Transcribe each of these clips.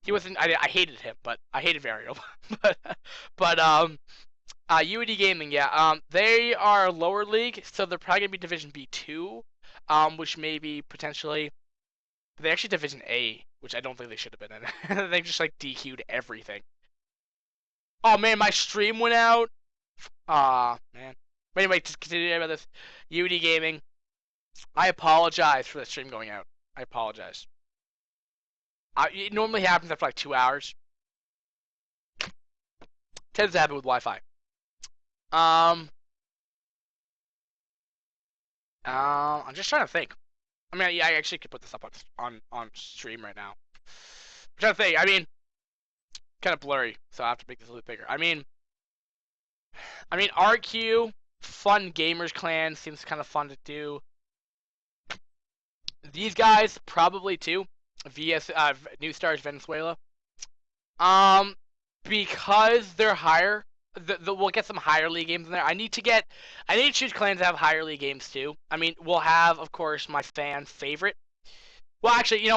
he wasn't. I hated him, but I hated Vario. but UED Gaming, yeah. They are lower league, so they're probably gonna be Division B2, which may be potentially. They're actually Division A, which I don't think they should have been in. They just like DQ'd everything. Oh man, my stream went out. Man. But anyway, to continue about this, UED Gaming. I apologize for the stream going out. I apologize. It normally happens after like 2 hours. Tends to happen with Wi-Fi. I'm just trying to think. I mean, yeah, I actually could put this up on stream right now. I'm trying to think. I mean, kind of blurry, so I have to make this a little bit bigger. I mean, RQ, fun gamers clan seems kind of fun to do. These guys probably too. VS New Stars Venezuela. Because they're higher, we'll get some higher league games in there. I need to choose clans that have higher league games too. I mean, we'll have, of course, my fan favorite. Well, actually,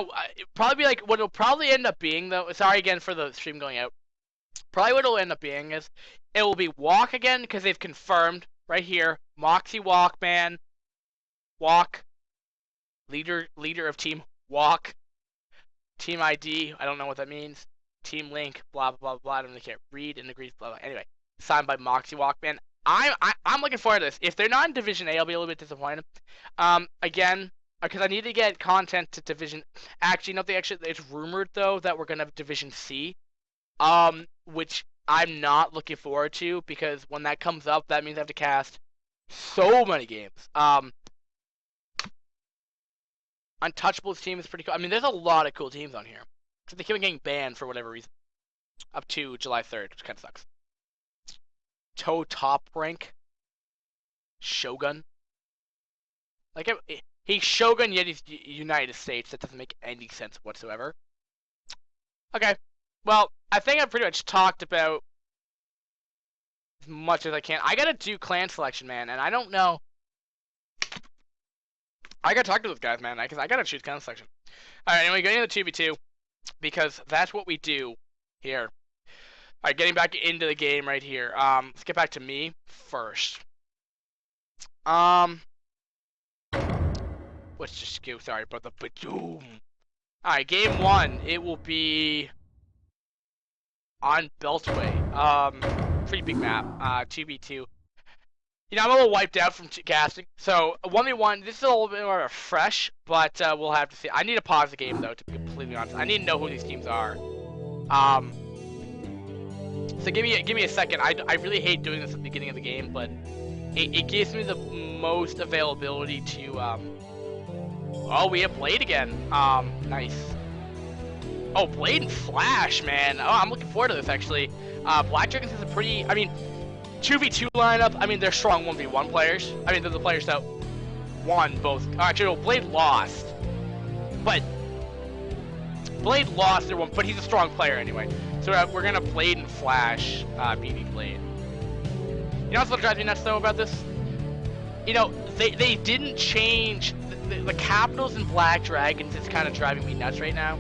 probably be like what it'll probably end up being though. Sorry again for the stream going out. Probably what it'll end up being is it will be Walk again because they've confirmed right here Moxie Walkman, Walk, leader of Team Walk, Team ID. I don't know what that means. Team Link, blah blah blah. I don't really care. Read and agree, blah blah. Anyway, signed by Moxie Walkman. I'm looking forward to this. If they're not in Division A, I'll be a little bit disappointed. Again, because I need to get content to Division. Actually, no, it's rumored though that we're gonna have Division C, which I'm not looking forward to because when that comes up, that means I have to cast so many games. Untouchables team is pretty cool. I mean, there's a lot of cool teams on here. So they keep getting banned for whatever reason. Up to July 3rd, which kind of sucks. Toe top rank. Shogun. Like, he's Shogun, yet he's United States. That doesn't make any sense whatsoever. Okay. Well, I think I've pretty much talked about as much as I can. I gotta do clan selection, man, and I don't know. I gotta talk to those guys, man, because I gotta choose clan selection. Alright, anyway, getting into the 2v2. Because that's what we do here. Alright, getting back into the game right here. Let's get back to me first. Let's just go. Sorry about the badoom. Alright, game 1. It will be on Beltway. Pretty big map. 2v2. I'm a little wiped out from casting, so 1v1, this is a little bit more fresh, but we'll have to see. I need to pause the game, though, to be completely honest. I need to know who these teams are. So give me a second. I really hate doing this at the beginning of the game, but it gives me the most availability to, Oh, we have Blade again. Nice. Oh, Blade and Flash, man. Oh, I'm looking forward to this, actually. Black Dragons is a pretty, 2v2 lineup, they're strong 1v1 players. They're the players that won both. Actually, no, Blade lost. But Blade lost their one, but he's a strong player anyway. So we're gonna Blade and Flash BB Blade. You know what's what drives me nuts though about this? They didn't change the capitals in Black Dragons. Is kind of driving me nuts right now.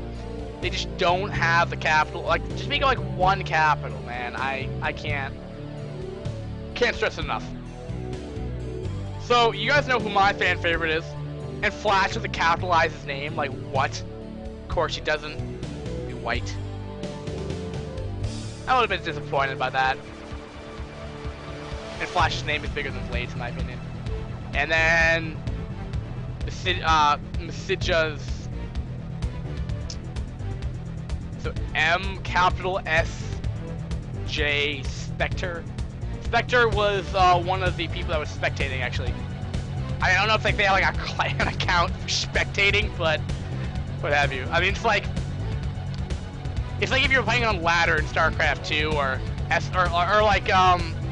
They just don't have the capital. Like, just make it like one capital, man. I can't stress it enough. So, you guys know who my fan favorite is? And Flash doesn't capitalize his name, like, what? Of course he doesn't. Be white. I'm a little bit disappointed by that. And Flash's name is bigger than Blade's, in my opinion. And then meSiJa's. So M capital S J Spectre. Spectre was one of the people that was spectating, actually. I don't know if they have like a clan account for spectating, but what have you. It's like if you were playing on ladder in StarCraft 2 or like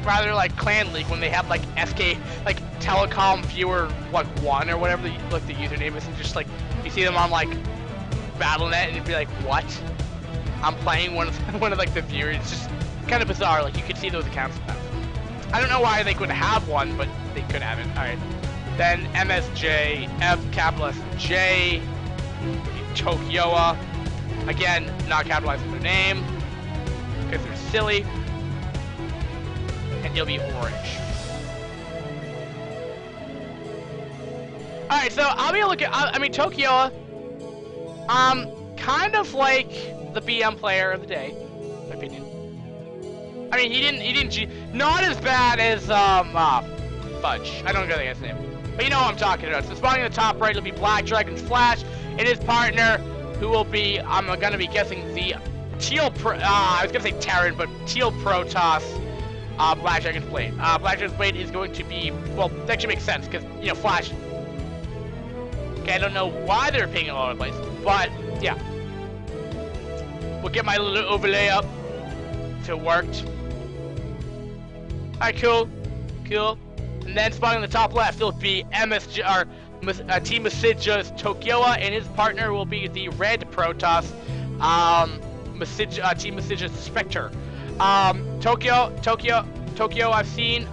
rather like Clan League when they have like SK like Telecom Viewer like 1 or whatever the username is, and just like you see them on like Battle.net and you'd be like, what? I'm playing one of like the viewers. It's just kind of bizarre. Like you could see those accounts now. I don't know why they couldn't have one, but they could have it. Alright. Then MSJ, F capital S J, Tokyoa, Again, not capitalizing their name because they're silly. And you'll be orange. Alright, so I'll be looking. I mean, Tokyo, kind of like the BM player of the day, in my opinion. I mean, he didn't, not as bad as, Fudge. I don't know the guy's name. But you know what I'm talking about. So spawning in the top right will be Black Dragon's Flash and his partner, who will be, I'm gonna be guessing the Teal I was gonna say Terran, but Teal Protoss, Black Dragon's Blade. Black Dragon's Blade is going to be, well, that actually makes sense, because, you know, Flash. Okay, I don't know why they're pinging all over the place, but, yeah. We'll get my little overlay up so it worked. Alright, cool. Cool. And then spawning in the top left, it'll be meSiJa, or Team meSiJa's Tokyo, and his partner will be the Red Protoss, Team meSiJa's Spectre. Tokyo, I've seen,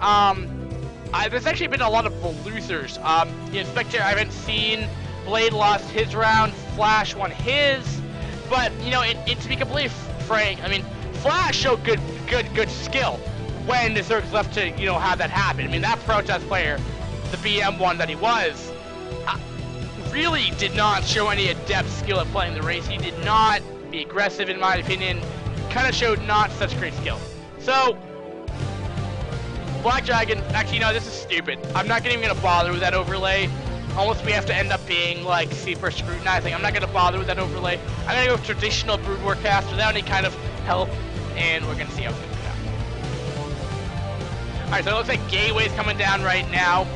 there's actually been a lot of losers. The Spectre, I haven't seen. Blade lost his round, Flash won his, but, you know, to be completely frank, I mean, Flash showed good skill when the Zerg's left to, you know, have that happen. I mean, that Protoss player, the BM one that he was, really did not show any adept skill at playing the race. He did not be aggressive, in my opinion. Kind of showed not such great skill. So, Black Dragon, actually, no, this is stupid. I'm not even going to bother with that overlay. Almost we have to end up being, like, super scrutinizing. I'm not going to bother with that overlay. I'm going to go with traditional Brood War cast without any kind of help, and we're going to see how it's going to go down. Alright, so it looks like Gateway's coming down right now.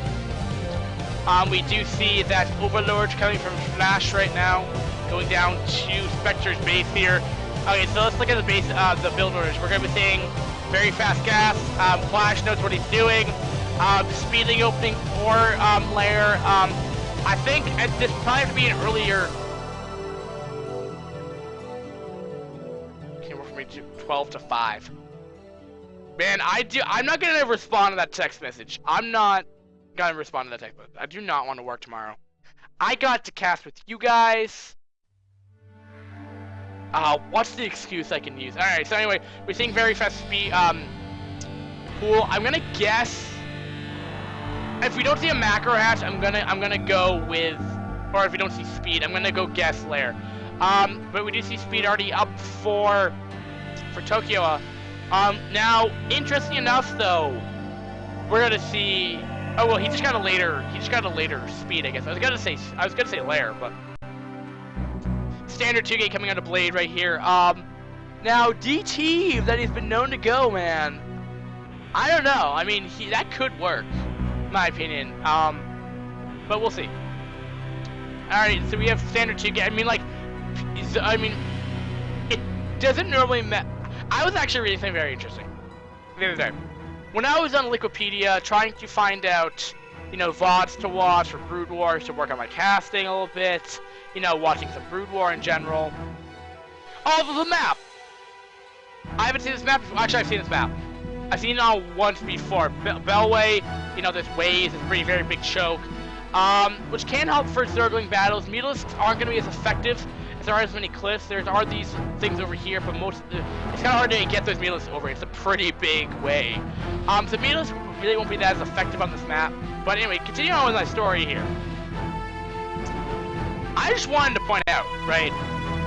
We do see that Overlord's coming from Flash right now, going down to Spectre's base here. Okay, so let's look at the base, the build orders. We're going to be seeing very fast gas. Flash knows what he's doing. Speeding opening or layer. I think this probably have to be an earlier. Okay, we're from 12 to 5. Man, I'm not gonna respond to that text message. I'm not gonna respond to that text message. I do not want to work tomorrow. I got to cast with you guys. What's the excuse I can use? Alright, so anyway, we're seeing very fast speed, cool. I'm gonna guess, if we don't see a macro hatch, I'm gonna go with, or if we don't see speed, I'm gonna go guess lair. But we do see speed already up for Tokyo. Now, interesting enough though, we're gonna see, oh well, he just got a later speed, I guess. I was gonna say lair, but. Standard 2-gate coming out of Blade right here. Now DT that he's been known to go, man. I don't know. I mean, that could work, in my opinion. But we'll see. All right, so we have standard 2-gate. I mean, it doesn't normally. I was actually reading something very interesting the other day. When I was on Wikipedia trying to find out, you know, VODs to watch for Brood Wars to work on my casting a little bit. You know, watching some Brood War in general. Oh, the map! I haven't seen this map before. Actually, I've seen this map. I've seen it once before. Belway, you know, there's waves, it's a pretty very big choke. Which can help for Zergling battles. Mutalisks aren't going to be as effective as there aren't as many cliffs. There are these things over here, but it's kind of hard to get those Mutalisks over. It's a pretty big way. So Mutalisks really won't be that as effective on this map. But anyway, continuing on with my story here. I just wanted to point out, right,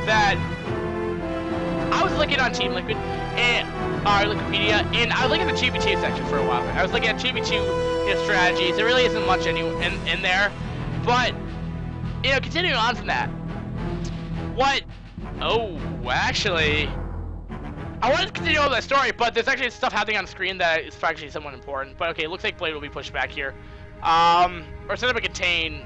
that I was looking on Team Liquid and Wikipedia, and I was looking at the 2v2 section for a while. I was looking at 2v2 strategies. There really isn't much in there, but you know, continuing on from that, actually, I wanted to continue on that story, but there's actually stuff happening on screen that is actually somewhat important. But okay, it looks like Blade will be pushed back here, or set up a contain.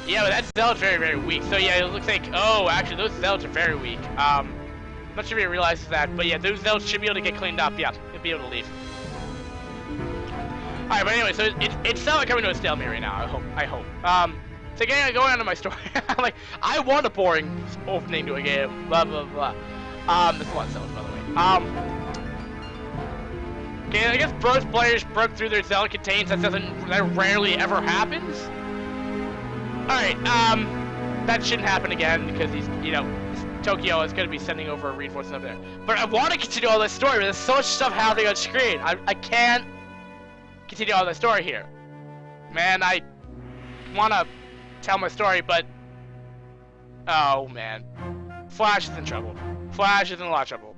Yeah, but that Zealot's very, very weak. So yeah, it looks like, oh, actually, those Zealots are very weak. I'm not sure if he realizes that, but yeah, those Zealots should be able to get cleaned up. Yeah, he'll be able to leave. Alright, but anyway, so it's not like coming to a stalemate right now, I hope. So again, going on to my story, like, I want a boring opening to a game, blah, blah, blah. There's a lot of Zealots, by the way. Okay, I guess both players broke through their Zealot contains. That rarely ever happens. Alright, that shouldn't happen again because he's, you know, Tokyo is going to be sending over reinforcements up there. But I want to continue all this story, but there's so much stuff happening on screen. I can't continue all the story here. Man, I want to tell my story, but... Oh, man. Flash is in trouble. Flash is in a lot of trouble.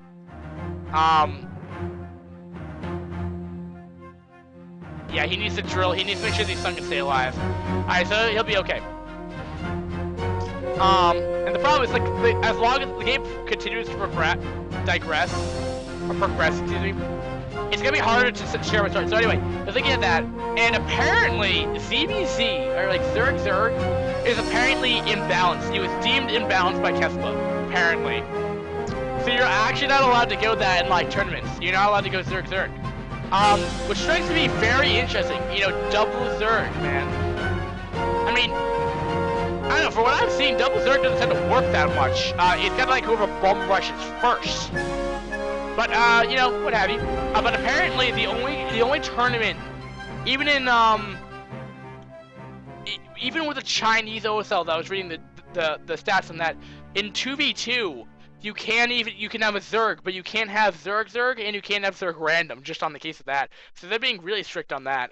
Yeah, he needs to drill. He needs to make sure his son can stay alive. Alright, so he'll be okay. And the problem is, like, as long as the game continues to progress, excuse me, it's gonna be harder to share my story. So anyway, I was looking at that, and apparently ZBZ, or like Zerg, is apparently imbalanced. He was deemed imbalanced by Kespa, apparently. So you're actually not allowed to go that in like tournaments. You're not allowed to go Zerg. Which strikes me very interesting. You know, double Zerg, man. I mean, I don't know, for what I've seen, double Zerg doesn't tend to work that much. It's kind of like whoever bum rushes first. But, you know, what have you. But apparently the only tournament, even in, even with the Chinese OSL that I was reading the stats on that, in 2v2, you can have a Zerg, but you can't have Zerg, and you can't have Zerg random, just on the case of that. So they're being really strict on that.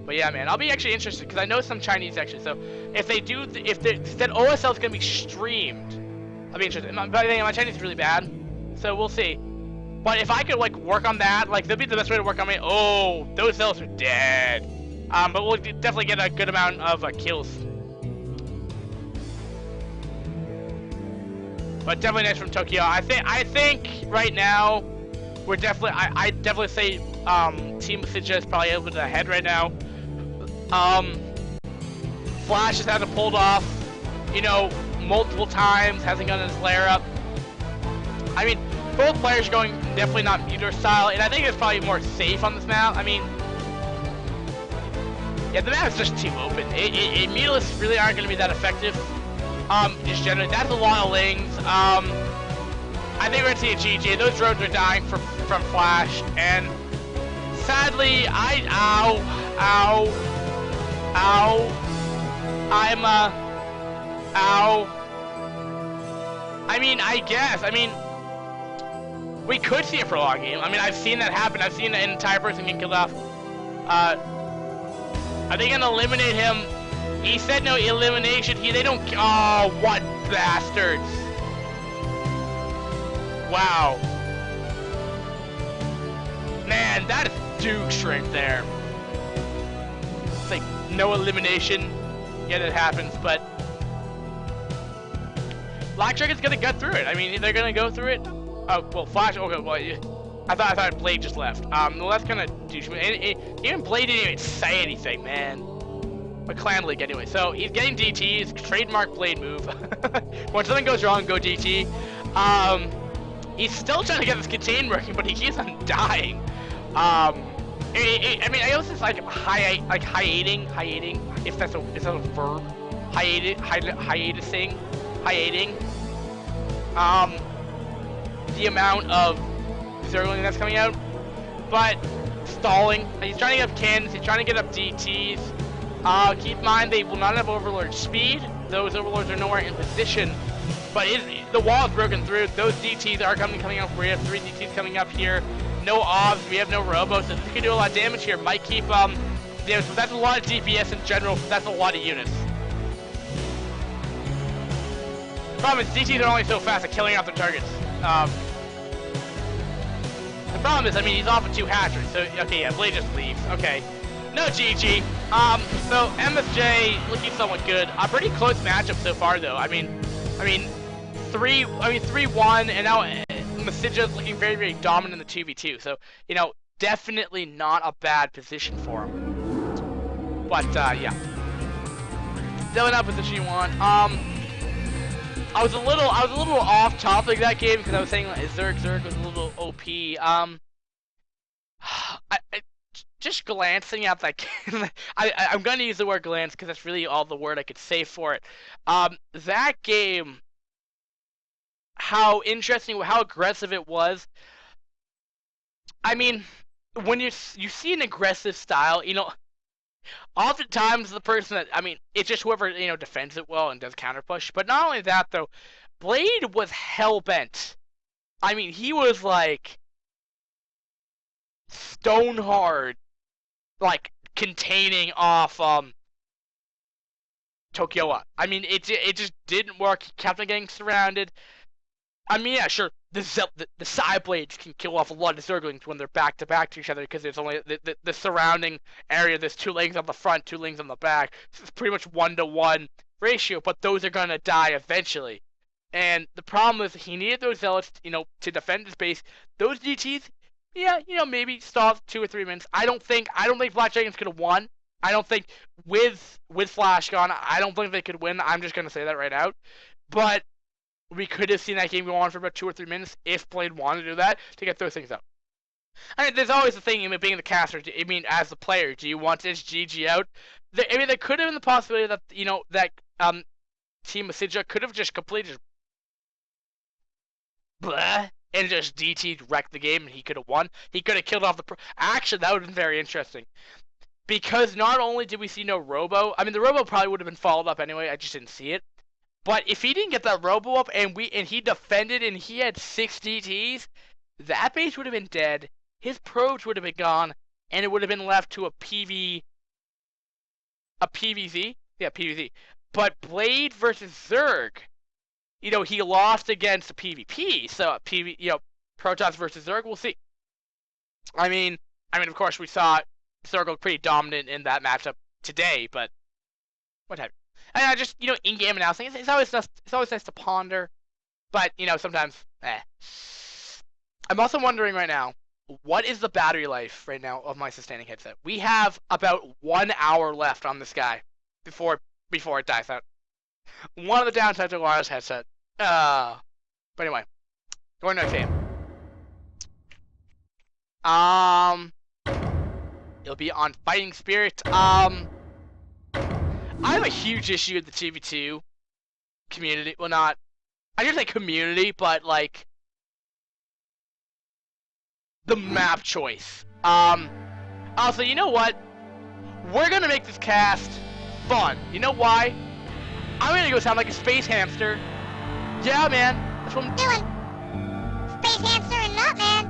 But yeah, man, I'll be actually interested, because I know some Chinese actually, so if they do, if that OSL is going to be streamed, I'll be interested. But I think my Chinese is really bad, so we'll see. But if I could, like, work on that, like, that'd be the best way to work on me. Oh, those cells are dead. But we'll definitely get a good amount of kills. But definitely nice from Tokyo. I think right now we're definitely I definitely say Team meSiJa is probably able to head right now. Flash has had it pulled off, you know, multiple times, hasn't gotten his lair up. I mean, both players are going definitely not meter style, and I think it's probably more safe on this map. I mean, yeah, the map is just too open. Meterless really aren't going to be that effective. Just generally, that's a lot of lings. I think we're gonna see a GG. Those drones are dying from Flash, and sadly, ow. I mean, I guess. I mean, we could see a prolonged game. I mean, I've seen that happen. I've seen an entire person get killed off. Are they gonna eliminate him? He said no elimination. They don't. Oh, what bastards! Wow. Man, that is Duke strength there. It's like no elimination. Yeah, that happens, but Black Dragon's gonna gut through it. I mean, they're gonna go through it. Oh, well, Flash. Okay, well, I thought Blade just left. Well, that's kind of douchey. Even Blade didn't even say anything, man. But Clan League anyway. So he's getting DTs, trademark Blade move. When something goes wrong, go DT. He's still trying to get this contain working, but he keeps on dying. I mean, I guess it's like hiating, if that's a verb. Hiatusing. The amount of zergling that's coming out, but stalling. He's trying to get up cannons. He's trying to get up DTs. Keep in mind they will not have Overlord speed. Those Overlords are nowhere in position. But the wall is broken through. Those DTs are coming up. We have 3 DTs coming up here. No OBS. We have no Robo, so this can do a lot of damage here. Might keep damage. So that's a lot of DPS in general. That's a lot of units. The problem is DTs are only so fast at killing off their targets. The problem is, I mean, he's off with 2 hatcheries. So okay, yeah, Blade just leaves. Okay. No GG. So MSJ looking somewhat good. A pretty close matchup so far, though. I mean, 3-1, and now meSiJa is looking very, very dominant in the 2v2. So, you know, definitely not a bad position for him. But yeah, definitely not a position you want. I was a little off topic that game because I was saying like, Zerg was a little OP. Just glancing at that game, I'm going to use the word glance because that's really all the word I could say for it. That game, how interesting, how aggressive it was. I mean, when you see an aggressive style, you know, Oftentimes, the person that, I mean, it's just whoever, defends it well and does counter push. But not only that, though, Blade was hell-bent. I mean, he was, like, stone hard, like, containing off, Tokyoa. I mean, it just didn't work. He kept on getting surrounded. I mean, yeah, sure, the side blades can kill off a lot of Zerglings when they're back to back to each other because there's only the surrounding area. There's 2 lanes on the front, 2 lanes on the back. So it's pretty much 1-to-1 ratio, but those are gonna die eventually. And the problem is he needed those zealots, to defend his base. Those DTs, yeah, maybe stop 2 or 3 minutes. I don't think Black Dragons could have won. I don't think with Flash gone, I don't think they could win. I'm just gonna say that right out. But we could have seen that game go on for about 2 or 3 minutes if Blade wanted to do that to get those things out. I mean, there's always the thing, being the caster. I mean, as the player, do you want this GG out? I mean, there could have been the possibility that that Team meSiJa could have just completely just blah and just DT wrecked the game, and he could have won. He could have killed off the. Actually, that would have been very interesting. Because not only did we see no Robo, I mean, the Robo probably would have been followed up anyway. I just didn't see it. But if he didn't get that Robo up and he defended and he had 6 DTs, that base would have been dead. His probes would have been gone, and it would have been left to a PVZ. Yeah, PVZ. But Blade versus Zerg, he lost against a PvP. So Protoss versus Zerg, we'll see. I mean, of course, we saw Zerg look pretty dominant in that matchup today, but what have you. And I just, in-game announcing, it's always nice to ponder, but, sometimes, I'm also wondering right now, what is the battery life right now of my sustaining headset? We have about 1 hour left on this guy before it dies out. One of the downsides of wireless headset. But anyway, going to next game. It'll be on Fighting Spirit. I have a huge issue with the TV2 community. Well, not. I should say community, but, like, the map choice. Also, you know what? We're gonna make this cast fun. You know why? I'm gonna go sound like a space hamster. Yeah, man. That's what I'm doing. Space hamster and nut, man.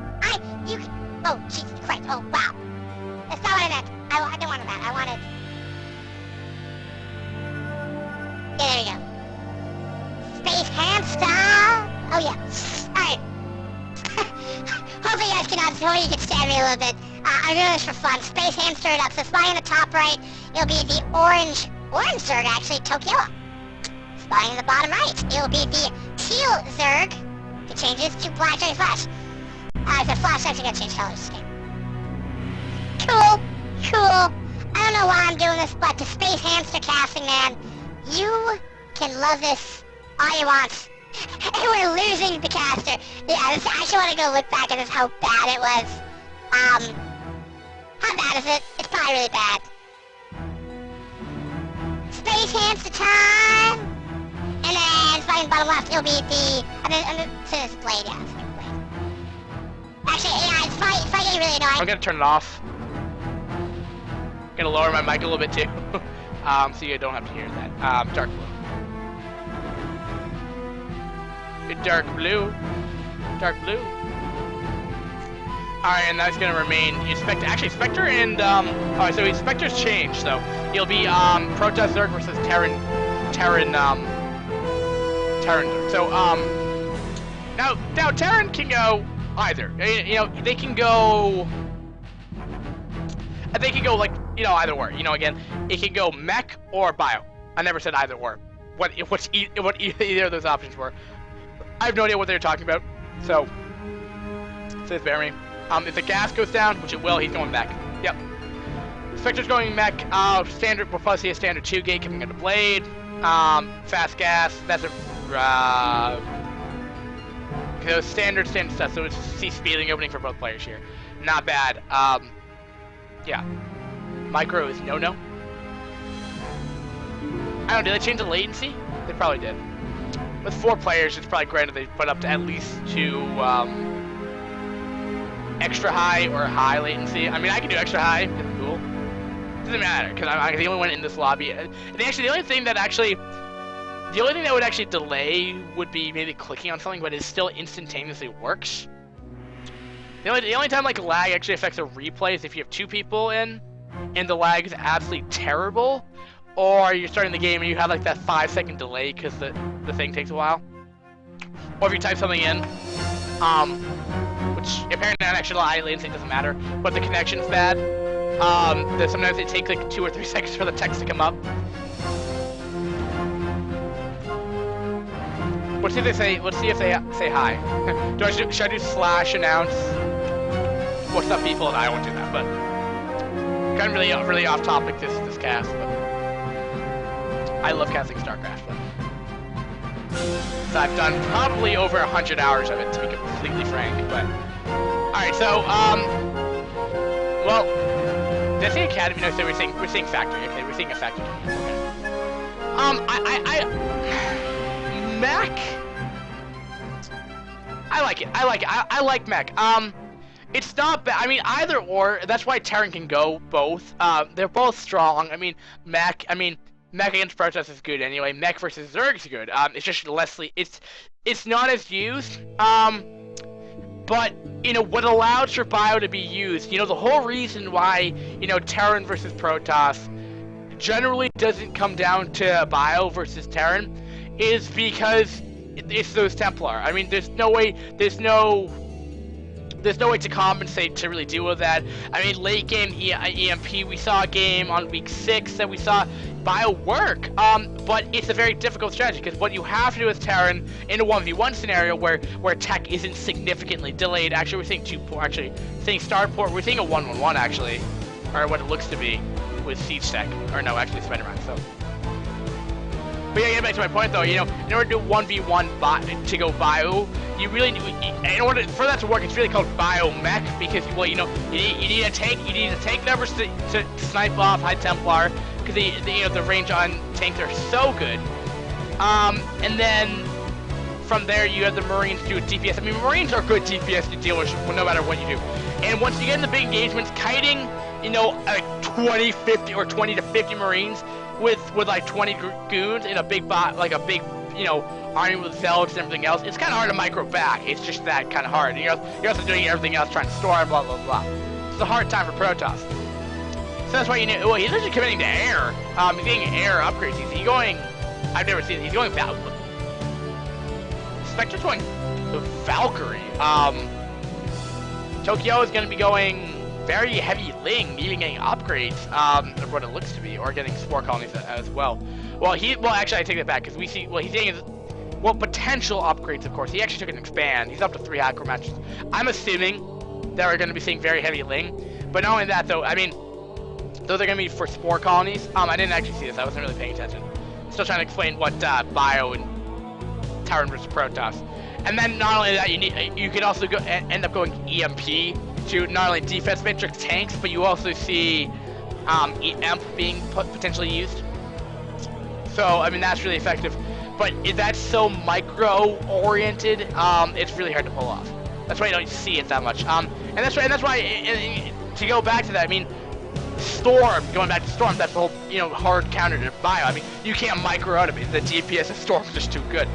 Oh, Jesus Christ. Oh, wow. That's not what I meant. I didn't want that. I wanted. Yeah, there you go. Space hamster! Oh, yeah. Alright. Hopefully you guys hopefully you can stand me a little bit. I'm doing this for fun. Space hamster it up. So spying in the top right, it'll be the orange Zerg, actually, Tokyoa. Spying in the bottom right, it'll be the teal Zerg. It changes to Black Dragon Flash. The Flash actually got changed colors. Okay. Cool. I don't know why I'm doing this, but the space hamster casting, man, you can love this all you want. And we're losing the caster. Yeah, I actually want to go look back at this, how bad it was. How bad is it? It's probably really bad. Space hamster time! And then, fighting bottom left, it'll be the... I'm gonna say this Blade, yeah, it's like Blade. Actually, yeah, it's probably getting really annoying. I'm gonna turn it off. I'm gonna lower my mic a little bit, too. So you don't have to hear that. Dark blue. Dark blue. Alright, and that's gonna remain Spectre and alright, so Spectre's changed, so he'll be Protoss Zerg versus Terran Zerg. So now Terran can go either. They can go like, either or. Again, it can go mech or bio. I never said either or. What either of those options were. I have no idea what they're talking about. So please bear me. If the gas goes down, which it will, he's going back. Yep. Spectre's going mech. Standard. We'll probably see a standard 2 gate coming into Blade. Fast gas. That's a standard stuff. So it's speeding opening for both players here. Not bad. Yeah. Micro is no. I don't know. Did they change the latency? They probably did. With 4 players, it's probably granted they put up to at least 2 extra high or high latency. I mean, I can do extra high. It's cool. doesn't matter, because I'm the only one in this lobby. And actually, the only thing that would actually delay would be maybe clicking on something, but it still instantaneously works. The only time like lag actually affects a replay is if you have 2 people in, and the lag is absolutely terrible, or you're starting the game and you have like that 5-second delay because the thing takes a while. Or if you type something in, which apparently on actual latency doesn't matter, but the connection's bad. That sometimes it takes like 2 or 3 seconds for the text to come up. Let's see if they say. Let's see if they say hi. Should I do / announce? What's up, people? And I won't do that, but kind of really off topic this cast. But I love casting StarCraft. But so I've done probably over 100 hours of it, to be completely frank. But all right, so well, did I say Academy? No, so we're saying Factory. Okay, we're saying a Factory. Okay. Mech. I like it. I like Mech. It's not bad. I mean, either or. That's why Terran can go both. They're both strong. I mean, Mech against Protoss is good anyway. Mech versus Zerg is good. It's just it's not as used. But you know what allows for Bio to be used. You know the whole reason why Terran versus Protoss generally doesn't come down to Bio versus Terran is because it's those Templar. I mean, there's no way to compensate to really deal with that. I mean, late game EMP, we saw a game on week 6 that we saw Bio work, but it's a very difficult strategy because what you have to do with Terran in a 1v1 scenario where tech isn't significantly delayed. Actually, we're seeing 2 port. Actually, seeing Starport. We're seeing a 1-1-1 actually, or what it looks to be with Siege Tech, or no, actually Spider-Man. So. But yeah, getting back to my point though, in order to do 1v1 to go Bio, you really need, in order for that to work, it's really called Bio Mech because you need a tank, numbers to snipe off High Templar because the range on tanks are so good. And then from there you have the Marines do DPS. I mean, Marines are good DPS to deal with no matter what you do. And once you get in the big engagements, kiting, like 20, 50, or 20 to 50 Marines with like 20 goons in a big army with zealots and everything else, it's kind of hard to micro back. It's just that kind of hard. And you're also doing everything else, trying to storm, blah blah blah. It's a hard time for Protoss. So that's why well, he's actually committing to air. He's getting air upgrades. He's going. I've never seen it. He's going Valkyrie. Spectre's going Valkyrie. Tokyo is going to be going very heavy Ling, even getting upgrades, of what it looks to be, or getting spore colonies as well. Well, actually, I take that back, because he's getting potential upgrades, of course. He actually took an expand. He's up to 3 hardcore matches. I'm assuming that we're going to be seeing very heavy Ling, but not only that, though, I mean, those are going to be for spore colonies. I didn't actually see this. I wasn't really paying attention. Still trying to explain what Bio and Terran versus Protoss. And then not only that, you could also end up going EMP to not only defense matrix tanks, but you also see EMP being potentially used. So I mean that's really effective, but that's so micro-oriented. It's really hard to pull off. That's why you don't see it that much. And that's why to go back to that, I mean, Storm, going back to Storm, that's the whole hard counter to Bio. I mean, you can't micro out of it. The DPS of Storm is just too good.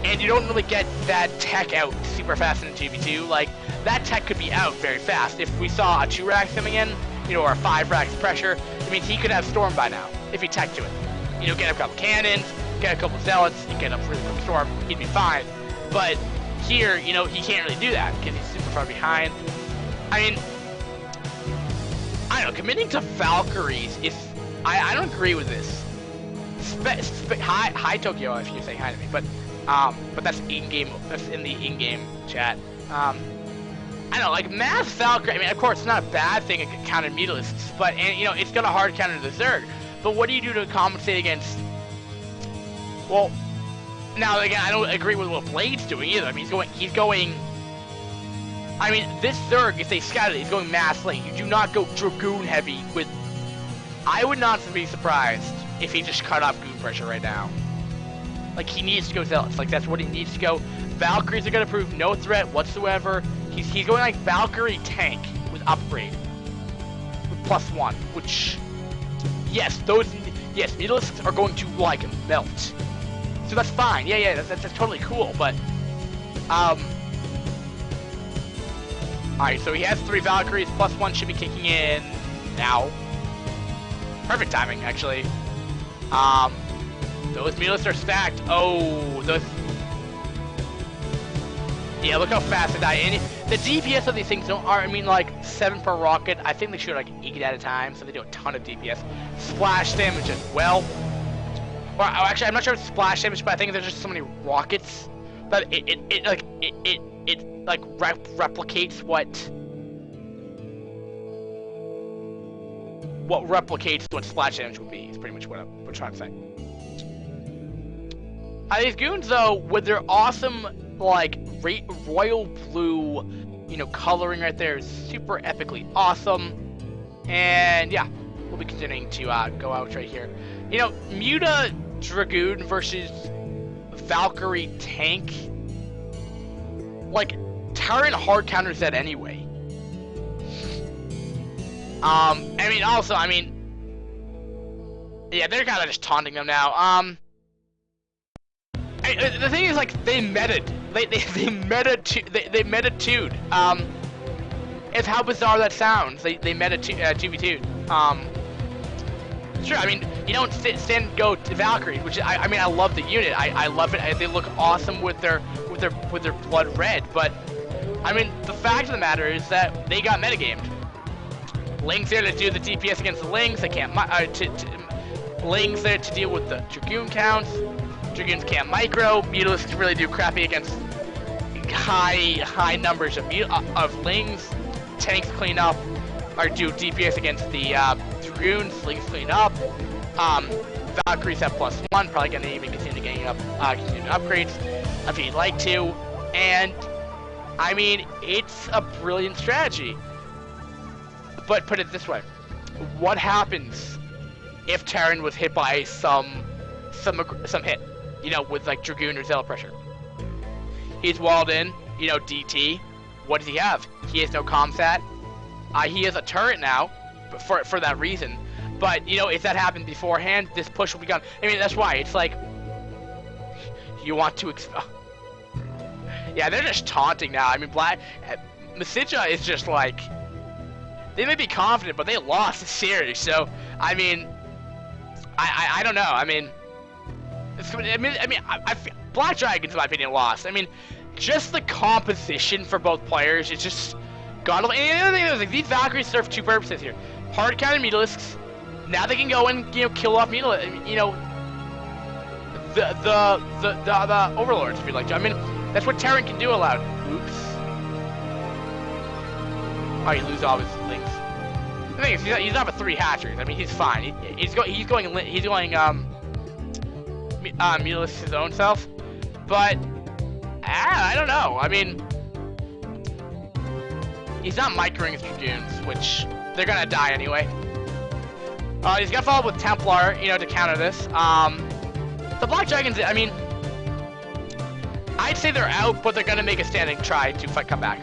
And you don't really get that tech out super fast in GV2. Like, that tech could be out very fast. If we saw a 2 racks coming in, or a 5 racks pressure, I mean, he could have Storm by now, if he tech to it. Get a couple cannons, get a couple zealots, and get a really quick Storm, he'd be fine. But here, he can't really do that, because he's super far behind. I mean, I don't know, committing to Valkyries is, I don't agree with this. Hi Tokyo, if you're saying hi to me, but that's in-game. That's in the in-game chat. I don't know, like Mass Valkyrie. I mean, of course, it's not a bad thing to counter Mutalisks, but it's got a hard counter to the Zerg. But what do you do to compensate against? Well, now again, I don't agree with what Blade's doing either. I mean, he's going. I mean, this Zerg, if they scout it, he's going mass lane. You do not go Dragoon heavy with. I would not be surprised if he just cut off goon pressure right now. Like, he needs to go Zealots. Like, that's what he needs to go. Valkyries are going to prove no threat whatsoever. He's going like Valkyrie tank with upgrade. With +1, which, yes, Medulisks are going to, like, melt. So that's fine, yeah, that's totally cool, but, alright, so he has 3 Valkyries, +1 should be kicking in now. Perfect timing, actually. Those Medulisks are stacked. Oh, those... Yeah, look how fast they die. And the DPS of these things I mean, like, 7 per rocket. I think they shoot, like, 8 at a time, so they do a ton of DPS. Splash damage as well. Or, actually, I'm not sure if it's splash damage, but I think there's just so many rockets that it replicates what replicates what splash damage would be, is pretty much what I'm trying to say. These goons, though, with their awesome, like, royal blue, you know, coloring right there is super epically awesome. And, yeah, we'll be continuing to go out right here. You know, Muta Dragoon versus Valkyrie Tank. Like, Tyrant hard counters that anyway. I mean, also, I mean, yeah, they're kind of just taunting them now. The thing is, like, they meta'd. They meta-2'd. It's how bizarre that sounds. They meta-2v2'd. Sure, I mean, you don't stand go to Valkyrie, which I mean, I love the unit. I love it. They look awesome with their blood red. But I mean, the fact of the matter is that they got metagamed. Ling's there to do the DPS against the Lings. They can't. Ling's there to deal with the Dragoon counts. Dragoons can't micro. Mutilisks can really do crappy against high numbers of Lings. Tanks clean up or do DPS against the Dragoons. Lings clean up. Valkyries have +1. Probably gonna even continue getting upgrades if you'd like to. And I mean, it's a brilliant strategy. But put it this way: what happens if Terran was hit by some hit? You know, with like Dragoon or Zealot pressure. He's walled in, you know, DT. What does he have? He has no comsat. He has a turret now, for that reason. But, you know, if that happened beforehand, this push will be gone. I mean, that's why. It's like, you want to... Yeah, they're just taunting now. I mean, meSiJa is just like... They may be confident, but they lost the series. So, I mean... I don't know. I mean... Black Dragons, in my opinion, lost. I mean, just the composition for both players is just godly. And the other thing is, like, these Valkyries serve 2 purposes here: hard counter Medulisks. Now they can go and, you know, kill off Medulisks. You know, the Overlords, if you like to. I mean, that's what Terran can do allowed. Oops. Oh, you lose all his links. The thing is, he's not a 3 hatchers. I mean, he's fine. He's going Medulisks his own self, but I don't know. I mean, he's not microing his Dragoons, which they're gonna die anyway. He's gonna follow up with Templar, you know, to counter this. The Black Dragons, I mean, I'd say they're out, but they're gonna make a standing try to come back.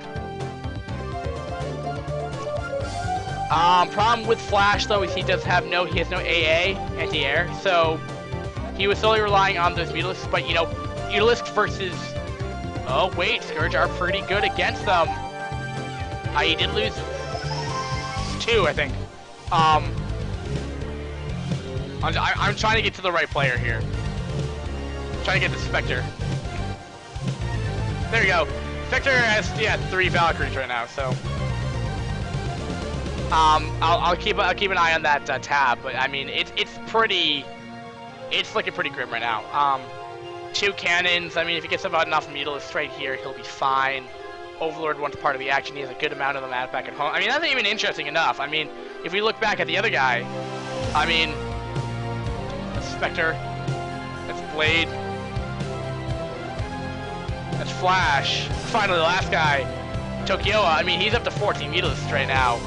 Problem with Flash though is he has no AA anti-air, so he was solely relying on those Medulisks, but, you know, Medulisks versus... Oh, wait, Scourge are pretty good against them. He did lose 2, I think. I'm trying to get to the right player here. I'm trying to get the Spectre. There we go. Spectre has, 3 Valkyries right now, so... I'll keep an eye on that tab, but, I mean, it's looking pretty grim right now. 2 cannons. I mean, if he gets about enough Medulisks right here, he'll be fine. Overlord wants part of the action. He has a good amount of them back at home. I mean, that's even interesting enough. I mean, if we look back at the other guy, I mean, that's Spectre, that's Blade, that's Flash. Finally, the last guy, Tokyoa. I mean, he's up to 14 Medulisks right now.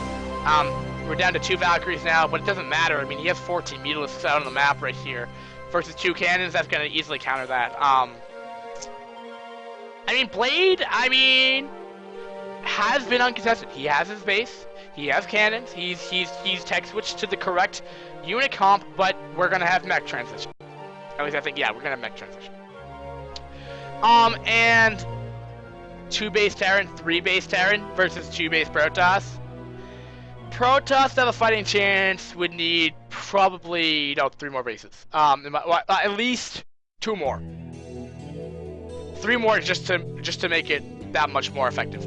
We're down to 2 Valkyries now, but it doesn't matter. I mean, he has 14 Medulisks out on the map right here. Versus 2 cannons, that's going to easily counter that. I mean, Blade, I mean, has been uncontested. He has his base. He has cannons. He's tech switched to the correct unit comp, but we're gonna have mech transition. At least I think, yeah, we're gonna have mech transition. And 2 base Terran, 3 base Terran versus 2 base Protoss. Protoss to have a fighting chance would need probably 3 more bases. At least 2 more. 3 more just to make it that much more effective.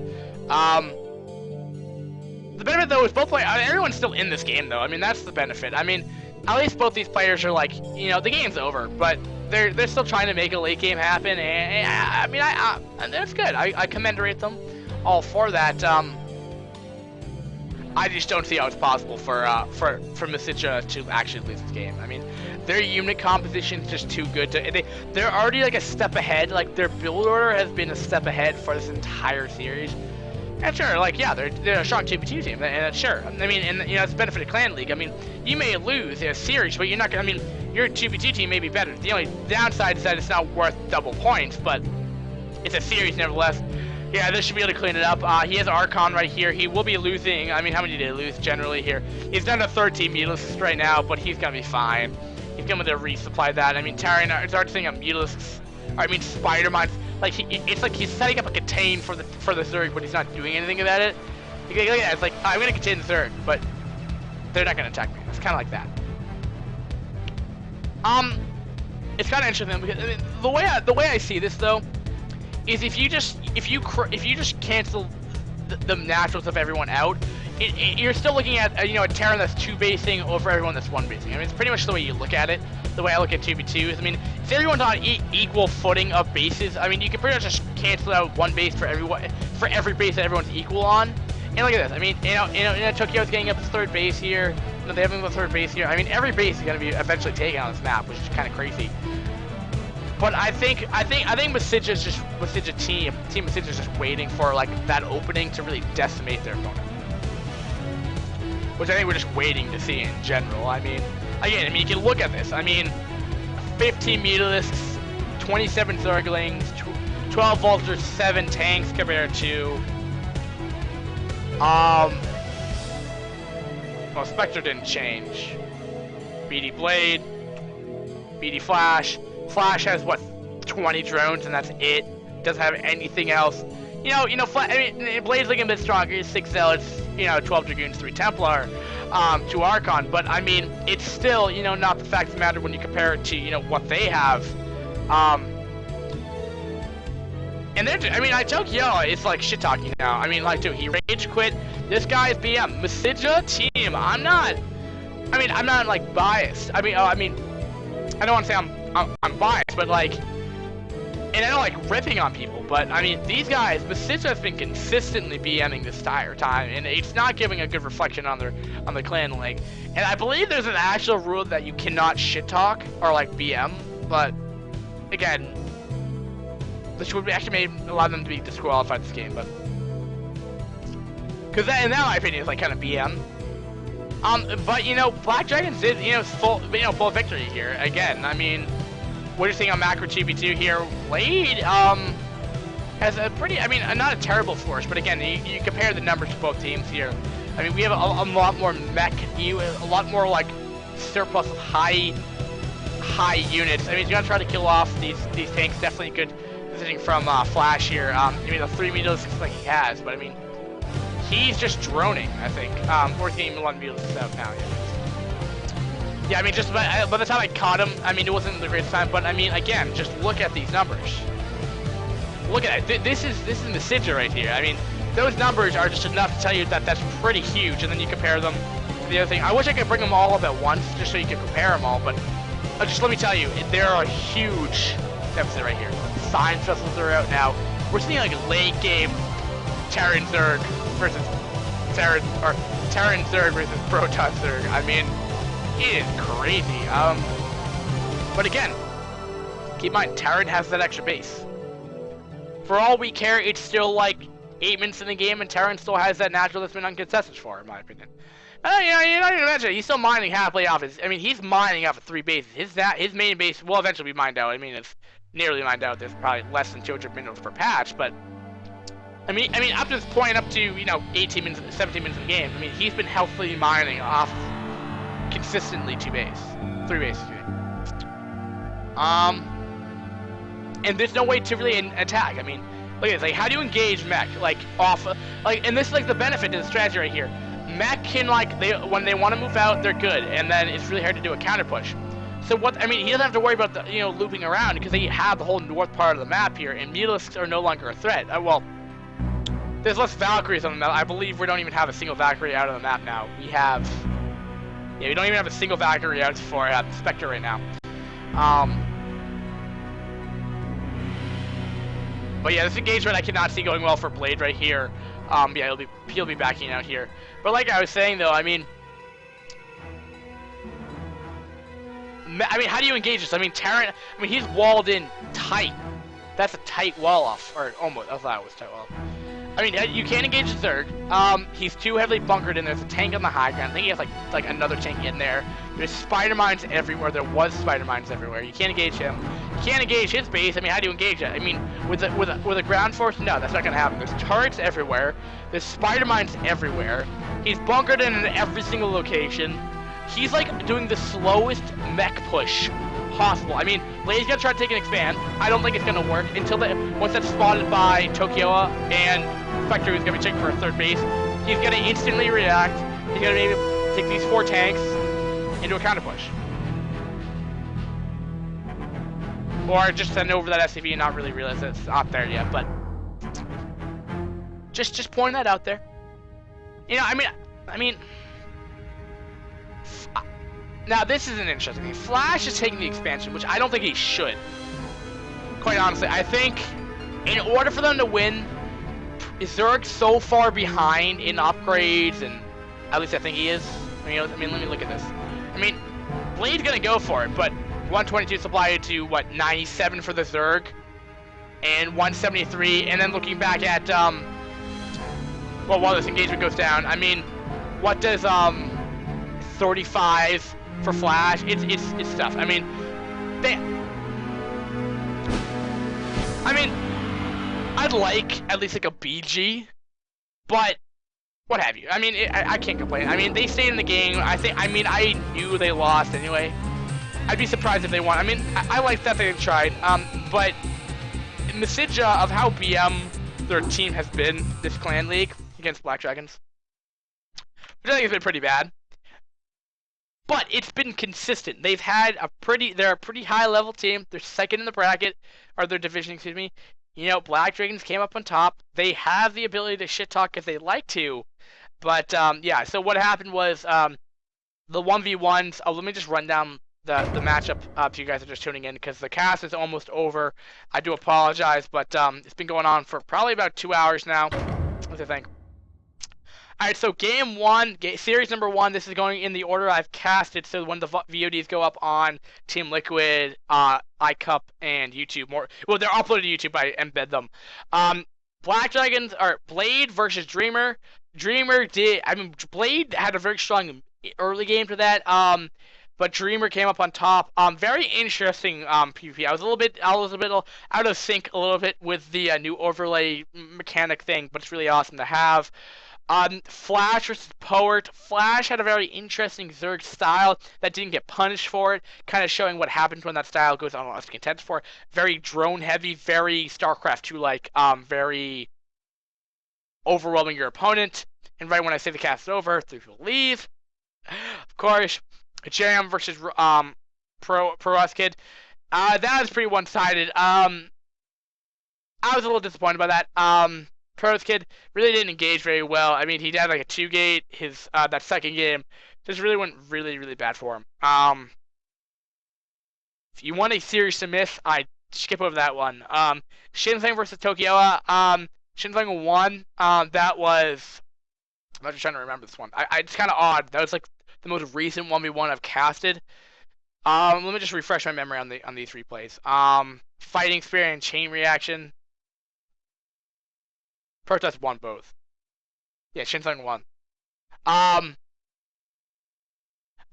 The benefit though is both players. Everyone's still in this game though. I mean, that's the benefit. I mean, at least both these players are like, the game's over, but they're still trying to make a late game happen. And I mean, that's good. I commendate them all for that. I just don't see how it's possible for meSiJa to actually lose this game. I mean, their unit composition is just too good they're already like a step ahead. Like their build order has been a step ahead for this entire series. And sure, like yeah, they're a strong 2v2 team, and sure. I mean, and it's the benefit of Clan League. I mean, you may lose in a series, but you're not gonna. I mean, your 2v2 team may be better. The only downside is that it's not worth double points, but it's a series nevertheless. Yeah, this should be able to clean it up. He has Archon right here. He will be losing. I mean, how many did he lose generally here? He's down to 13 Mutalisks right now, but he's gonna be fine. He's gonna resupply that. I mean, Terran is already saying a Mutalisks. I mean, Spider-Mine. Like it's like he's setting up a contain for the Zerg, but he's not doing anything about it. Look at that. It's like I'm gonna contain the Zerg, but they're not gonna attack me. It's kind of like that. It's kind of interesting because I mean, the way I see this though is if you just cancel the naturals of everyone out, you're still looking at a Terran that's 2 basing over everyone that's 1 basing. I mean, it's pretty much the way you look at it. The way I look at 2v2 is, I mean, if everyone's on equal footing of bases, I mean, you can pretty much just cancel out 1 base for every base that everyone's equal on. And look at this. I mean, Tokyo's getting up its 3rd base here. They have the 3rd base here. I mean, every base is going to be eventually taken on this map, which is kind of crazy. But I think meSiJa's just Team meSiJa's just waiting for like that opening to really decimate their opponent, which I think we're just waiting to see in general. I mean, again, I mean, you can look at this. I mean, 15 Mutalisks, 27 Zerglings, 12 Vultures, 7 tanks compared to well, Spectre didn't change. BD Blade, BD Flash. Flash has what, 20 drones, and that's it. Doesn't have anything else. I mean, Blade's looking a bit stronger. 6 Zealots, 12 Dragoons, 3 Templar, 2 Archon. But I mean, it's still, not the fact of the matter when you compare it to, what they have. And they're, I mean, Tokyo is like shit talking now. I mean, like, dude, he rage quit. This guy's BM. meSiJa team. I'm not like biased. I don't want to say I'm biased, but like, and I don't like ripping on people, but I mean, these guys, meSiJa has been consistently BMing this entire time, and it's not giving a good reflection on the Clan League. And I believe there's an actual rule that you cannot shit talk or like BM, but again, this would actually allow them to be disqualified this game, but because that, in my opinion, is like kind of BM. But Black Dragons did full victory here again. I mean, what you're seeing on Macro 2v2 here, Blade has a pretty, not a terrible force, but again, you compare the numbers to both teams here. I mean, we have a lot more mech, a lot more like surplus of high units. I mean, he's gonna try to kill off these tanks. Definitely good visiting from Flash here. The 3 meters looks like he has, but I mean, he's just droning, I think. Or he's getting 1 meters out now. Yeah, I mean, just by the time I caught him, I mean, it wasn't the greatest time, but I mean, again, just look at these numbers. Look at it. This is meSiJa right here. I mean, those numbers are just enough to tell you that that's pretty huge, and then you compare them to the other thing. I wish I could bring them all up at once, just so you could compare them all, but just let me tell you, there are a huge deficit right here. Science vessels are out now. We're seeing like a late game Terran Zerg versus Terran Zerg versus Protoss Zerg. I mean, it is crazy. But again, keep in mind, Terran has that extra base. For all we care, it's still like 8 minutes in the game, and Terran still has that natural that's been uncontested for, in my opinion. You're not even mentioning, he's still mining halfway off his. I mean, he's mining off of 3 bases. His main base will eventually be mined out. I mean, it's nearly mined out. There's probably less than 200 minerals per patch, but up to this point, up to 18 minutes, 17 minutes of the game. I mean, he's been healthily mining off consistently 3 bases. And there's no way to really attack. I mean, look at this. Like, how do you engage mech? Like off, and this is like the benefit to the strategy right here. Mech can when they want to move out, they're good, and then it's really hard to do a counter push. So he doesn't have to worry about the looping around because they have the whole north part of the map here, and Mulisks are no longer a threat. Well, there's less Valkyries on the map. I believe we don't even have a single Valkyrie out of the map now. We don't even have a single Valkyrie out for Spectre right now. But yeah, this engagement I cannot see going well for Blade right here. Yeah, he'll be backing out here. But like I was saying though, I mean, how do you engage this? I mean, Terran. I mean, he's walled in tight. That's a tight wall off, or almost. I thought it was tight wall. I mean, you can't engage the Zerg. He's too heavily bunkered in. There's a tank on the high ground. I think he has like another tank in there. There's spider mines everywhere. There was spider mines everywhere. You can't engage him. You can't engage his base. I mean, how do you engage it? I mean, with a ground force, no, that's not gonna happen. There's turrets everywhere. There's spider mines everywhere. He's bunkered in every single location. He's like doing the slowest mech push possible. I mean, Blade's gonna try to take an expand. I don't think it's gonna work until once that's spotted by Tokyoa and Spectre, who's gonna be checking for a third base. He's gonna instantly react. He's gonna maybe take these 4 tanks into a counter push, or just send over that SCV and not really realize that it's not there yet. But just pointing that out there. I mean. Now, this is an interesting thing. Flash is taking the expansion, which I don't think he should. Quite honestly, I think in order for them to win, Zerg's so far behind in upgrades, and at least I think he is. I mean, let me look at this. I mean, Blade's gonna go for it, but 122 supplied to, 97 for the Zerg, and 173, and then looking back at, well, while this engagement goes down, I mean, what does, 35 for Flash? It's tough. I mean, I'd like at least like a BG, but what have you. I mean, I can't complain. I mean, they stayed in the game. I knew they lost anyway. I'd be surprised if they won. I mean, I like that they tried. But meSiJa of how BM their team has been this clan league against Black Dragons, which I think has been pretty bad. But it's been consistent. They're a pretty high level team. They're second in the bracket, or their division, excuse me. Black Dragons came up on top. They have the ability to shit talk if they like to. But yeah, so what happened was the 1v1s. Let me just run down the matchup if you guys are just tuning in, because the cast is almost over. I do apologize, but it's been going on for probably about 2 hours now. What do you think? Alright, so game 1, series number 1, this is going in the order I've casted, so when the VODs go up on Team Liquid, iCup, and YouTube, well, they're uploaded to YouTube, I embed them. Black Dragons are Blade versus Dreamer. Blade had a very strong early game to that, but Dreamer came up on top. Very interesting PvP. I was a little bit out of sync a little bit with the new overlay mechanic thing, but it's really awesome to have. Flash versus Poet. Flash had a very interesting Zerg style that didn't get punished for it, kind of showing what happens when that style goes on less content for. Very drone heavy, very StarCraft 2 like, very overwhelming your opponent. And right when I say the cast is over, 3 people leave. Of course, Jam versus Pro Kid. That was pretty one-sided. I was a little disappointed by that. Pros Kid really didn't engage very well. I mean, he had like a 2-gate. His that second game just really went really bad for him. If you want a series to miss, I skip over that one. Shinzang versus Tokyoa. Shinzang won. That was. I'm just trying to remember this one. It's kind of odd. That was like the most recent 1v1 I've casted. Let me just refresh my memory on these replays. Fighting Spirit and Chain Reaction. Protest won both. Yeah, Shinzang won.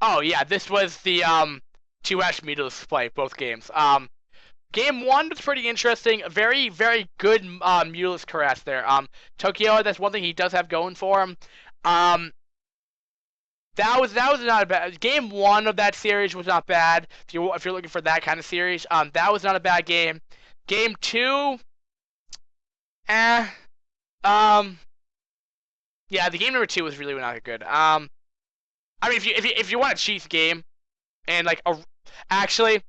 Oh yeah, this was the 2-Ash Meatless play, both games. Game 1 was pretty interesting. Very, very good Mulus Caress there. Tokyo, that's one thing he does have going for him. That was not a bad game. 1 of that series was not bad. If you're looking for that kind of series, that was not a bad game. Game 2, yeah, the game number 2 was really not good. I mean, if you want a Chiefs game, and like actually,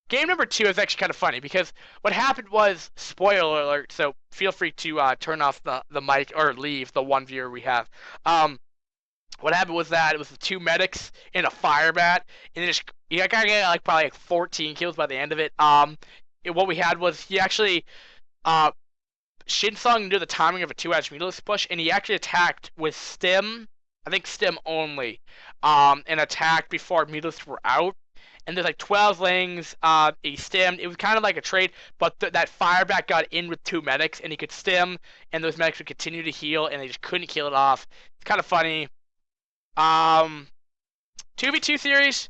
game number 2 is actually kind of funny because what happened was, spoiler alert. So feel free to turn off the mic or leave the one viewer we have. What happened was that it was the 2 medics and a fire bat, and you gotta get like probably like 14 kills by the end of it. What we had was he actually Shinsung knew the timing of a 2-edge Mulus push, and he actually attacked with stim. I think stim only, and attacked before Mulus were out. And there's like 12 lings, he stimmed. It was kind of like a trade, but that fireback got in with 2 medics, and he could stim, and those medics would continue to heal, and they just couldn't kill it off. It's kind of funny. 2v2 series,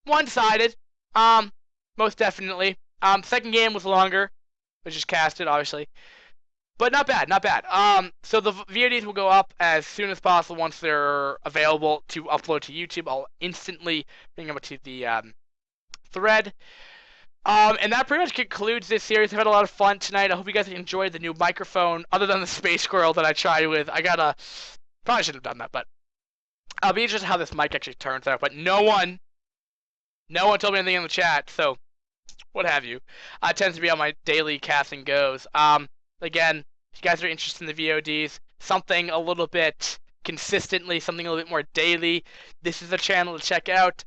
one-sided, most definitely. Second game was longer, which is casted, obviously. But not bad, not bad. So the VODs will go up as soon as possible once they're available to upload to YouTube. I'll instantly bring them to the thread. And that pretty much concludes this series. I've had a lot of fun tonight. I hope you guys enjoyed the new microphone, other than the Space Squirrel that I tried with. Probably shouldn't have done that, but I'll be interested how this mic actually turns out. But no one told me anything in the chat, so what have you. It tends to be how my daily casting goes. Again, if you guys are interested in the VODs, something a little bit consistently, something a little bit more daily, this is a channel to check out.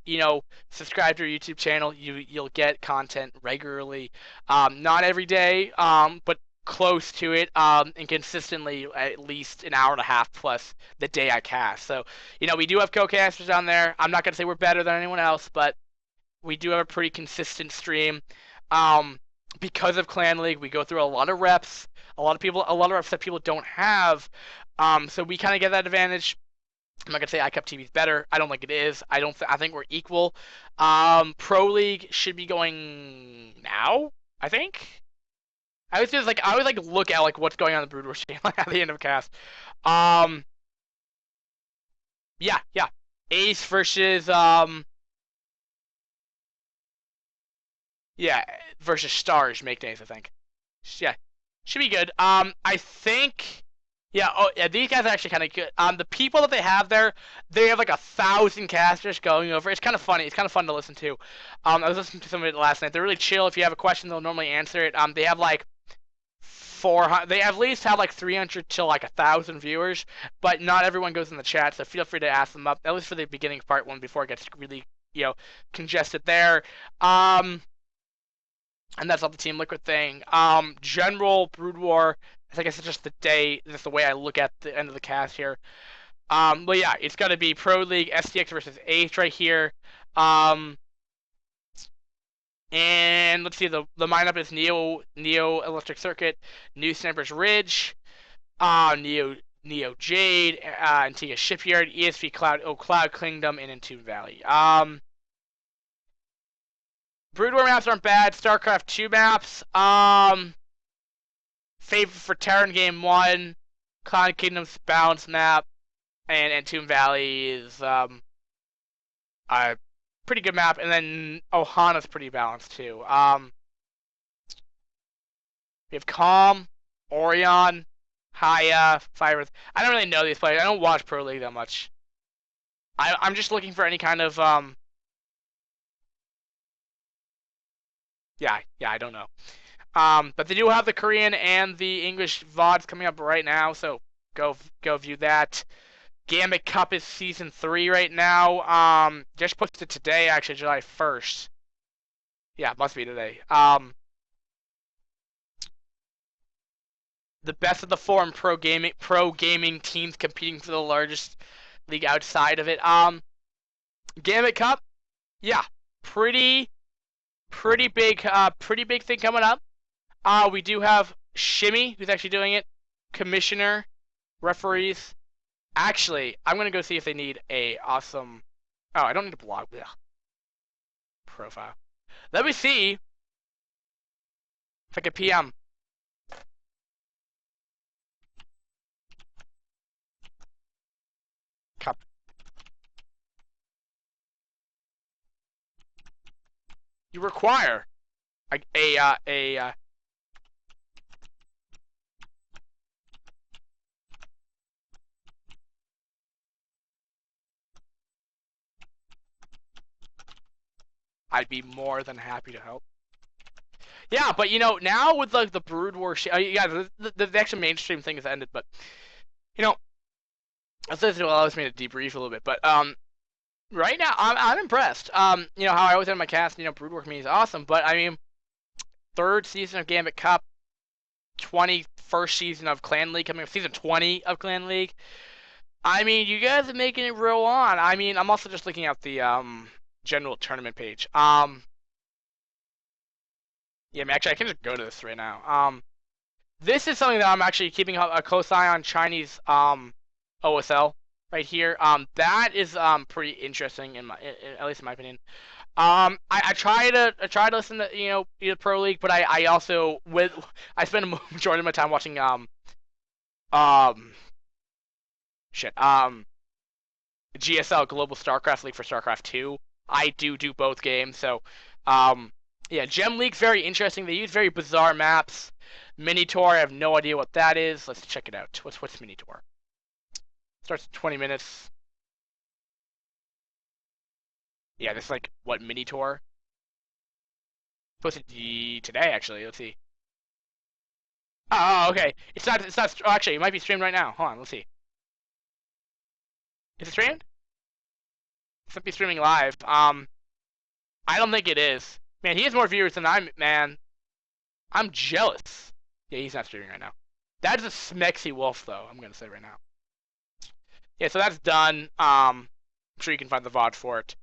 Subscribe to our YouTube channel. You'll get content regularly, not every day, but close to it, and consistently at least an hour and a half plus the day I cast. So, we do have co-casters on there. I'm not gonna say we're better than anyone else, but we do have a pretty consistent stream. Because of Clan League, we go through a lot of reps. A lot of reps that people don't have. So we kind of get that advantage. I'm not gonna say iCup TV is better. I don't think it is. I think we're equal. Pro League should be going now, I think. I would look at like what's going on in the Brood War channel at the end of cast. Yeah. Ace versus versus Stars make days, I think. Yeah, should be good. I think, these guys are actually kind of good. The people that they have there, they have like 1,000 casters going over. It's kind of funny. It's kind of fun to listen to. I was listening to some of it last night. They're really chill. If you have a question, they'll normally answer it. They have like 400. They at least have like 300 to like 1,000 viewers, but not everyone goes in the chat. So feel free to ask them up, at least for the beginning of part 1 before it gets really, congested there. And that's not the Team Liquid thing. General Brood War, I guess it's just the way I look at the end of the cast here. But yeah, it's got to be Pro League, STX versus Ace right here. And let's see, the lineup is Neo Electric Circuit, New Snipers Ridge, Neo Jade, Antigua Shipyard, ESV Cloud Kingdom, and Entombed Valley. Brood War maps aren't bad. StarCraft 2 maps. Favorite for Terran Game 1. Cloud Kingdom's balance map. And Entombed Valley is a pretty good map. And then Ohana's pretty balanced too. We have Calm, Orion, Haya, Fire. I don't really know these players. I don't watch Pro League that much. I'm just looking for any kind of Yeah, I don't know. But they do have the Korean and the English VODs coming up right now, so go view that. Gambit Cup is Season 3 right now. Just posted today, actually, July 1st. Yeah, it must be today. The best of the 4 pro gaming teams competing for the largest league outside of it. Gambit Cup, yeah, pretty big thing coming up. We do have Shimmy, who's actually doing it, commissioner, referees. Actually, I'm gonna go see if they need a awesome. Oh, I don't need a blog. Ugh. Profile. Let me see if I can PM. Cup. You require a I'd be more than happy to help. Yeah, but you know, now with like the Brood War yeah, the actual mainstream thing has ended, but you know, this allows me to debrief a little bit. But right now I'm impressed. You know how I always end my cast. You know, Brood War community is awesome, but I mean, third season of Gambit Cup, 21st season of Clan League coming up, season 20 of Clan League. I mean, you guys are making it real on. I mean, I'm also just looking at the general tournament page. Yeah, I mean, actually, I can just go to this right now. This is something that I'm actually keeping a close eye on. Chinese OSL right here. That is pretty interesting at least in my opinion. I try to listen to either Pro League, but I also I spend a majority of my time watching shit GSL Global StarCraft League for StarCraft 2. I do both games, so yeah, Gem League's very interesting. They use very bizarre maps. Minotaur, I have no idea what that is. Let's check it out. What's Minotaur? Starts in 20 minutes. Yeah, this is like what Minotaur? Supposed to be today actually. Let's see. Oh, okay. It's not. Oh, actually, it might be streamed right now. Hold on. Let's see. Is it streamed? It might be streaming live. I don't think it is. Man, he has more viewers than man. I'm jealous. Yeah, he's not streaming right now. That is a smexy wolf, though. I'm gonna say right now. Yeah, so that's done. I'm sure you can find the VOD for it.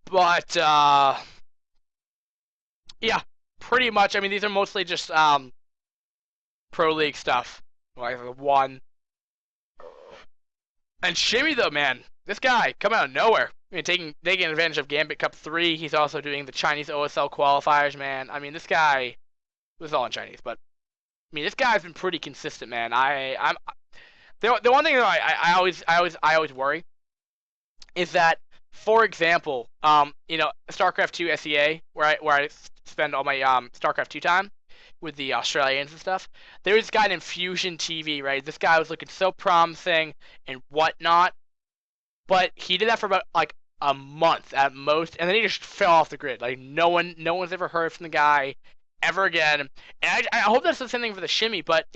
But yeah, pretty much. I mean, these are mostly just Pro League stuff. Like one. And Shimmy though, man, this guy coming out of nowhere. I mean, taking advantage of Gambit Cup 3. He's also doing the Chinese OSL qualifiers, man. I mean, this guy was all in Chinese, but I mean, this guy's been pretty consistent, man. I'm the one thing that I always worry is that, for example, StarCraft 2 SEA, where I spend all my StarCraft 2 time with the Australians and stuff. There was this guy named Fusion TV, right? This guy was looking so promising and whatnot, but he did that for about like a month at most, and then he just fell off the grid. Like no one's ever heard from the guy ever again. And I hope that's the same thing for the Shimmy, but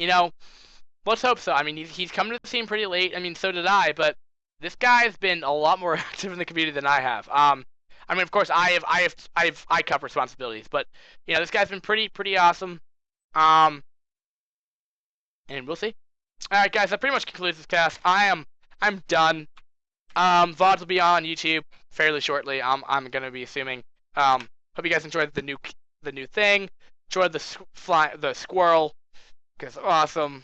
let's hope so. I mean, he's come to the scene pretty late. I mean, so did I, but this guy's been a lot more active in the community than I have. I mean, of course, I have ICUP responsibilities, but this guy's been pretty awesome. And we'll see. All right, guys, that pretty much concludes this cast. I'm done. VODs will be on YouTube fairly shortly. I'm gonna be assuming. Hope you guys enjoyed the new thing. Enjoyed the squirrel, because awesome.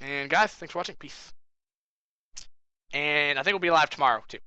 And guys, thanks for watching. Peace. And I think we'll be live tomorrow too.